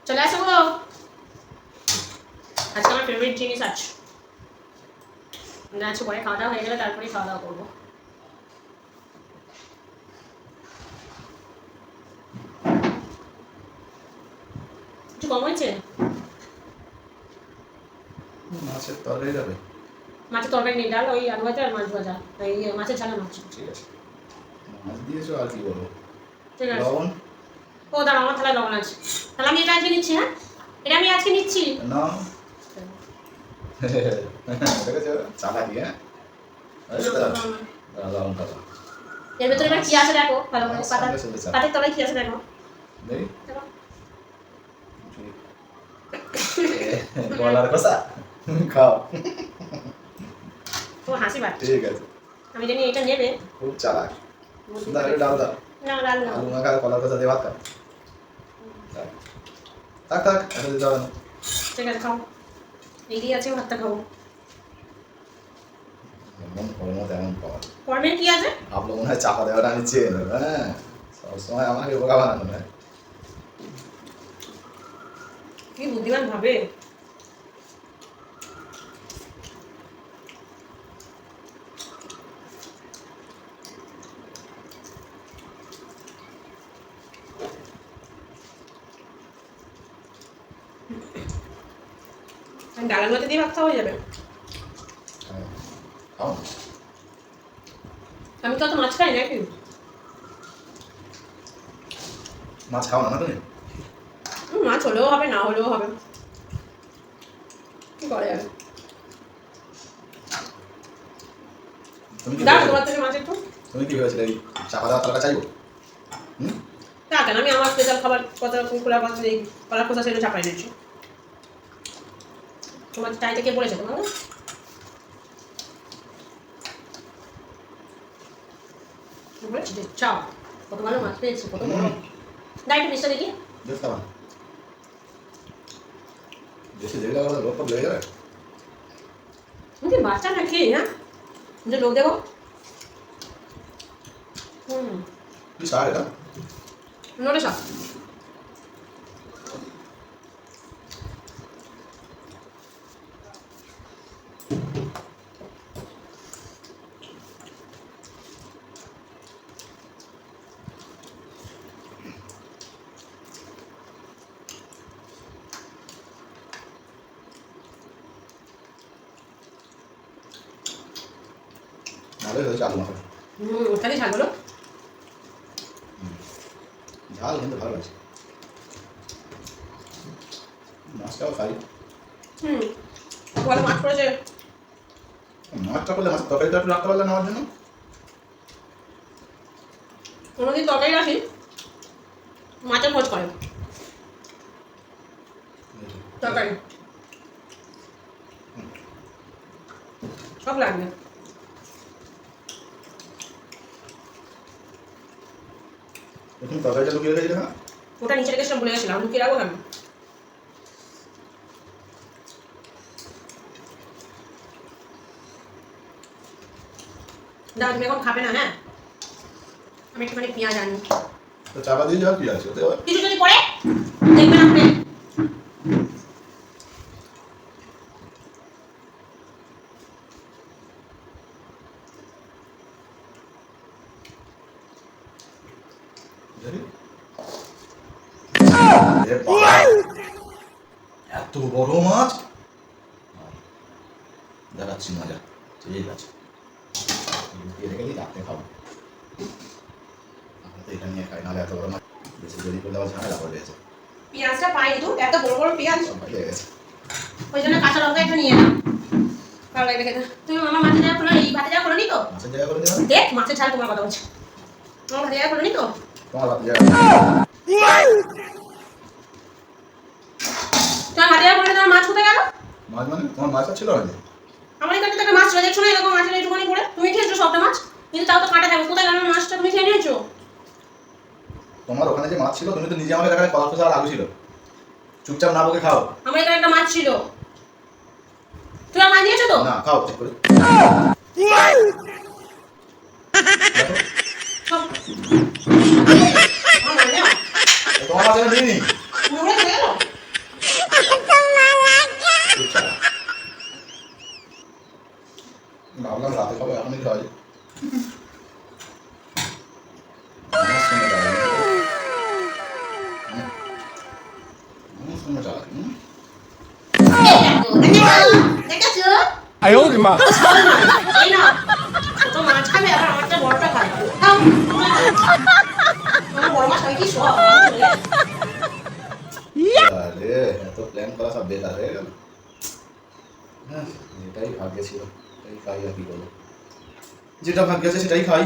চলে আসো গো, আজকে আমার ফেভারিট জিনিস আছে। আজকে পরে খাওয়া দাওয়া হয়ে গেলে তারপরে খাওয়া দাওয়া করবো। একটু কম হয়েছে। মাছের তরকারি যাবে, মাছের তরকারি নেই, ডাল ওই আলু ভাজা আর মাছ ভাজা, এই মাছের ঝাল মাছ। ঠিক আছে, মাছ দিয়েছো আর কি বলবো। ঠিক আছে, লবণ ও দাঁড়া, আমার থালায় লবণ আছে। তাহলে আমি এটা আজকে নিচ্ছি। হ্যাঁ, এটা আমি আজকে নিচ্ছি। না দেখেছো চালাকি, হ্যাঁ লবণ কাটা। এর ভেতরে এবার কি আছে দেখো ভালো করে, পাতের তলায় কি আছে দেখো। দেখি গলার কষা খাও। ও হাসি পাচ্ছে। ঠিক আছে, আমি জানি এটা নেবে। খুব চালাক। দাও ডাল দাও, না ডাল না, আলু মাখা কলার কষা দিয়ে ভাত খাও। থাক থাক এখন দিতে হবে না। ঠিক আছে খাও, এগিয়ে আছে ভাতটা খাবো। এমন কর্ম তেমন পাওয়া, কর্মের কি আছে? ভাবলো মনে হয় চাপা দেওয়াটা আমি চেয়ে নেব। হ্যাঁ, সবসময় আমাকে বোকা বানানো নয়। কি বুদ্ধিমান ভাবে। ডালের মধ্যে দিয়ে ভাত খাওয়া হয়ে যাবে। খাও আমি তো অত মাছ খাই নাকি। মাছ খাও না তুমি? মাছ হলেও হবে, না হলেও হবে, কি করা যাবে। তুমি কি দাও তোমার থেকে মাছ একটু। তুমি কি ভেবেছিলে এই চাপা দেওয়ার তরকা চাইবো? তা কেন, আমি আমার স্পেশাল খাবার কথা কুকুরা কথা এই কলার কথা সেটা চাপাই দিয়েছি। তোমার চাইতে কে বলেছে তোমার? বলেছি যে চাও, কত ভালো মাছ পেয়েছি, কত বড়। দাও একটু পিসটা দেখি। দেখতে পান বেশি দেরি লাগবে, লোক লেগে যাবে। তুমি কি বাচ্চা নাকি? হ্যাঁ, যে লোক দেবো। কি শাক এটা? নোটে শাক। ভালোই হয়েছে আলু মাখা। ওখানে ঝালগুলো ঝাল কিন্তু ভালো লাগছে। মাছটাও খাই। ভালো মাছ পড়েছে। মাছটা করলে মাছের তরকারিটা একটু রাখতে পারলে না আমার জন্য? কোনোদিন তরকারি রাখি, মাছের খোঁজ করে তরকারি সব লাগবে। তুমি তরকারিটা লুকিয়ে রেখেছিলে না? ওটা নিচে রেখেছিলাম, ভুলে গেছিলাম, লুকিয়ে রাখবো কেন। দাও, তুমি এখন খাবে না? হ্যাঁ, আমি একটুখানি পেঁয়াজ আনি। তো চাপা দিয়ে যাওয়ার কি আছে ওতে? কিছু যদি পড়ে দেখবেন আপনি। এত বড় মাছ দেখাচ্ছি মজা। ঠিক আছে, লুকিয়ে রেখে দিই, রাখতে খাবো। আমরা তো এটা নিয়ে খাই, নাহলে এত বড় মাছ বেশি দেরি করলে আবার ঝামেলা করে গেছে। পেঁয়াজটা পাই দু, এত বড় বড় পেঁয়াজ, সবাই লেগে গেছে। ওই জন্য কাঁচা লঙ্কা একটু নিয়ে নাও, ভালো লাগবে খেতে। তুমি আমার মাছের জায়গা খোলো, এই ভাতের জায়গা খোলো নি তো? মাছের জায়গা করে দিলাম। দেখ মাছের ঝাল তোমার কথা বলছে, আমার ভাতের জায়গা খোলো নি তো? তোমার ভাতের জায়গা তোমার ভাতের জায়গা খোলো, তোমার মাছ কোথায় গেল? মাছ মানে তোমার মাছটা ছিল না? আমার এখানে থেকে মাছ ছিল, দেখছো না এরকম মাছের একটুখানি করে, তুমি খেয়েছো সবটা মাছ, কিন্তু তাও তো কাঁটা থাকবে, কোথায় গেল মাছটা? তুমি খেয়ে নিয়েছো। তোমার ওখানে যে মাছ ছিল তুমি তো নিজে আমাকে দেখালে কলা খোসা আর আলু ছিল। চুপচাপ না বকে খাও। আমার এখানে একটা মাছ ছিল, তুমি আমার মাছ নিয়েছো তো? না, খাও ঠিক করে। দেখো সব আমার মাছ নেও। তোমার মাছ এনে দিইনি। নোংরা হয়ে গেল। খুব চালাক। ভাবলাম রাতে খাবো, এখনই খাওয়াই। আমার সঙ্গে চালাক। আমার সঙ্গে চালাক। দেখেছো? 哎呦我的妈！ এই না, ছোট মাছ খাবে আবার আমারটা বড়টা খায়। খাও। আমার বড় মাছ খাবে কি সব। আরে এত প্ল্যান করা সব বেকার হয়ে গেল। হ্যাঁ, যেটাই ভাগ্যে ছিল সেটাই খাই, আর কি করবো। যেটা ভাগ্যে আছে সেটাই খাই।